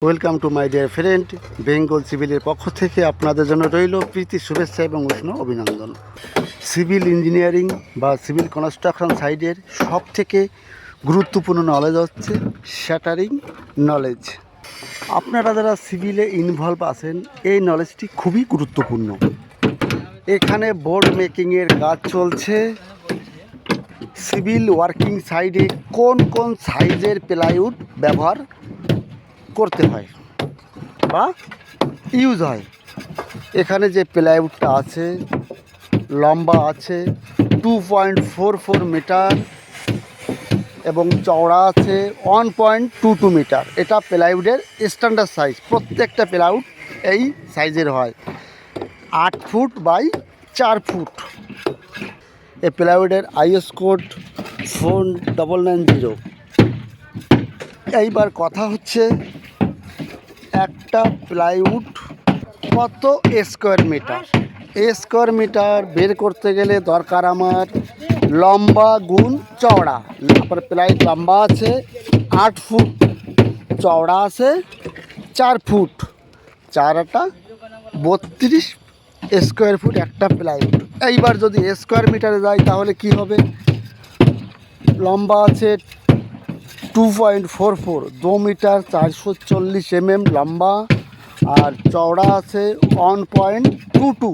Welcome to my dear friend. Bengal সিভিলের পক্ষ থেকে আপনাদের জন্য রইল প্রীতি শুভেচ্ছা এবং উষ্ণ অভিনন্দন। সিভিল ইঞ্জিনিয়ারিং বা সিভিল কনস্ট্রাকশন সাইডের সব থেকে গুরুত্বপূর্ণ নলেজ হচ্ছে শ্যাটারিং নলেজ। আপনারা যারা সিভিলে ইনভলভ আছেন এই নলেজটি খুবই গুরুত্বপূর্ণ। এখানে বোর্ড মেকিংয়ের কাজ চলছে। সিভিল ওয়ার্কিং সাইডে কোন কোন সাইজের প্লাইউড ব্যবহার করতে হয় বা ইউজ হয়। এখানে যে প্লাইউডটা আছে লম্বা আছে 2.44 মিটার এবং চওড়া আছে 1.22 মিটার। এটা প্লাইউডের স্ট্যান্ডার্ড সাইজ। প্রত্যেকটা প্লাইউড এই সাইজের হয়, 8 ফুট বাই 4 ফুট। এই প্লাইউডের আইএস কোড 4990। এইবার কথা হচ্ছে একটা প্লাইউড কত স্কোয়ার মিটার। স্কোয়ার মিটার বের করতে গেলে দরকার আমার লম্বা গুণ চওড়া। আপনার প্লাইউড লম্বা আছে 8 ফুট, চওড়া আছে 4 ফুট, 4টা 32 স্কোয়ার ফুট একটা প্লাইউড। এইবার যদি স্কোয়ার মিটারে যায় তাহলে কি হবে? লম্বা আছে 2.44, 2 মিটার 440 লম্বা, আর চওড়া আছে 1.22।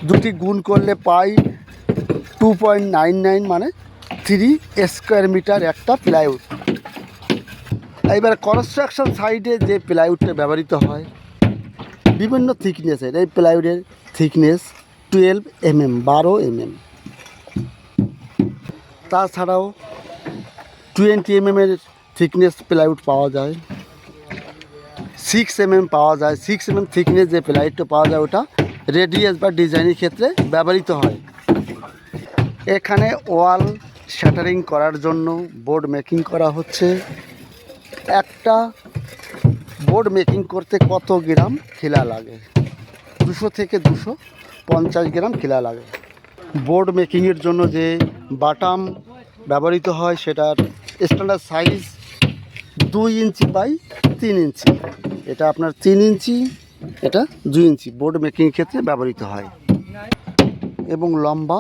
দুটি গুণ করলে পাই 2.99, মানে 3 স্কোয়ার মিটার একটা প্লাইউড। এইবার কনস্ট্রাকশন সাইডে যে প্লাইউডটা ব্যবহৃত হয় বিভিন্ন থিকনেসের। এই প্লাইউডের থিকনেস 12 12 তাছাড়াও 20 এর থিকনেস প্লাইউড পাওয়া যায়, 6 পাওয়া যায়। 6 থিকনেস যে প্লাইউডটা পাওয়া যায় ওটা রেডিয়াস বা ডিজাইনের ক্ষেত্রে ব্যবহৃত হয়। এখানে ওয়াল শ্যাটারিং করার জন্য বোর্ড মেকিং করা হচ্ছে। একটা বোর্ড মেকিং করতে কত গ্রাম খিলা লাগে? 200 থেকে 250 গ্রাম খিলা লাগে। বোর্ড মেকিংয়ের জন্য যে বাটাম ব্যবহৃত হয় সেটার স্ট্যান্ডার্ড সাইজ 2 ইঞ্চি বাই 3 ইঞ্চি। এটা আপনার 3 ইঞ্চি, এটা 2 ইঞ্চি বোর্ড মেকিংয়ের ক্ষেত্রে ব্যবহৃত হয় এবং লম্বা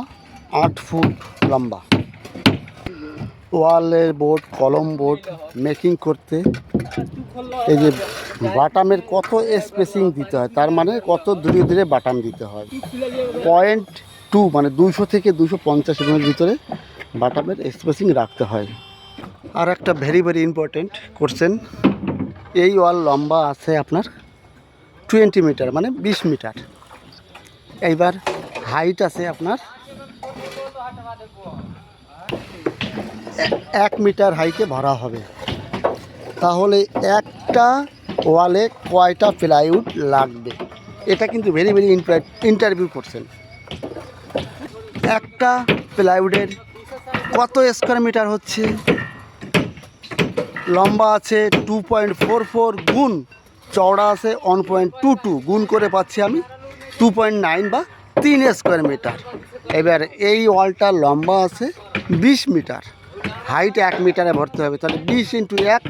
8 ফুট লম্বা। ওয়ালের বোর্ড, কলম বোর্ড মেকিং করতে এই যে বাটামের কত স্পেসিং দিতে হয়, তার মানে কত দূরে দূরে বাটাম দিতে হয়। 0.2 মানে 200 থেকে 250 ভিতরে বাটামের স্পেসিং রাখতে হয়। আর একটা ভেরি ইম্পর্টেন্ট কোশ্চেন, এই ওয়াল লম্বা আছে আপনার 20 মিটার মানে 20 মিটার। এইবার হাইট আছে আপনার 1 মিটার হাইটে ভরা হবে। তাহলে একটা ওয়ালে কয়টা প্লাইউড লাগবে? এটা কিন্তু ভেরি ইন্টারভিউ করছেন। একটা প্লাইউডের কত স্কোয়ার মিটার হচ্ছে? লম্বা আছে 2.44 গুণ চওড়া আছে 1.22, গুণ করে পাচ্ছি আমি 2.9 বা 3 স্কোয়ার মিটার। এবার এই ওয়ালটা লম্বা আছে 20 মিটার, হাইট 1 মিটারে ভরতে হবে। তাহলে 20 × 1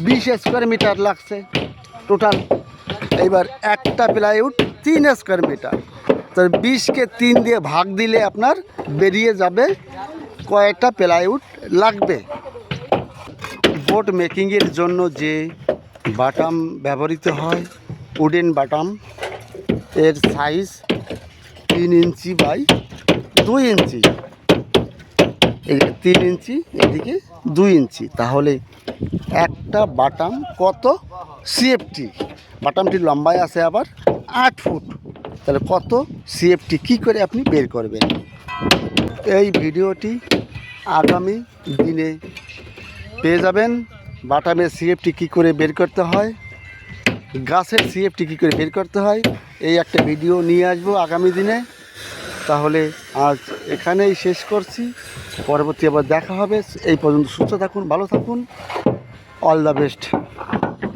20 স্কোয়ার মিটার লাগছে টোটাল। এইবার একটা প্লাইউড 3 স্কোয়ার মিটার, তাহলে 20কে 3 দিয়ে ভাগ দিলে আপনার বেরিয়ে যাবে কয়টা প্লাইউড লাগবে। বোর্ড মেকিংয়ের জন্য যে বাটাম ব্যবহৃত হয় উডেন বাটাম, এর সাইজ 3 ইঞ্চি বাই 2 ইঞ্চি। এদিকে 3 ইঞ্চি, এদিকে 2 ইঞ্চি। তাহলে একটা বাটাম কত সিএফটি? বাটামটি লম্বায় আছে আবার 8 ফুট, তাহলে কত সিএফটি কী করে আপনি বের করবেন? এই ভিডিওটি আগামী দিনে পেয়ে যাবেন। বাটামের সিএফটি কী করে বের করতে হয়, গাছের সিএফটি কী করে বের করতে হয়, এই একটা ভিডিও নিয়ে আসবো আগামী দিনে। তাহলে আজ এখানেই শেষ করছি, পরবর্তী আবার দেখা হবে। এই পর্যন্ত সুস্থ থাকুন, ভালো থাকুন, অল দ্য বেস্ট।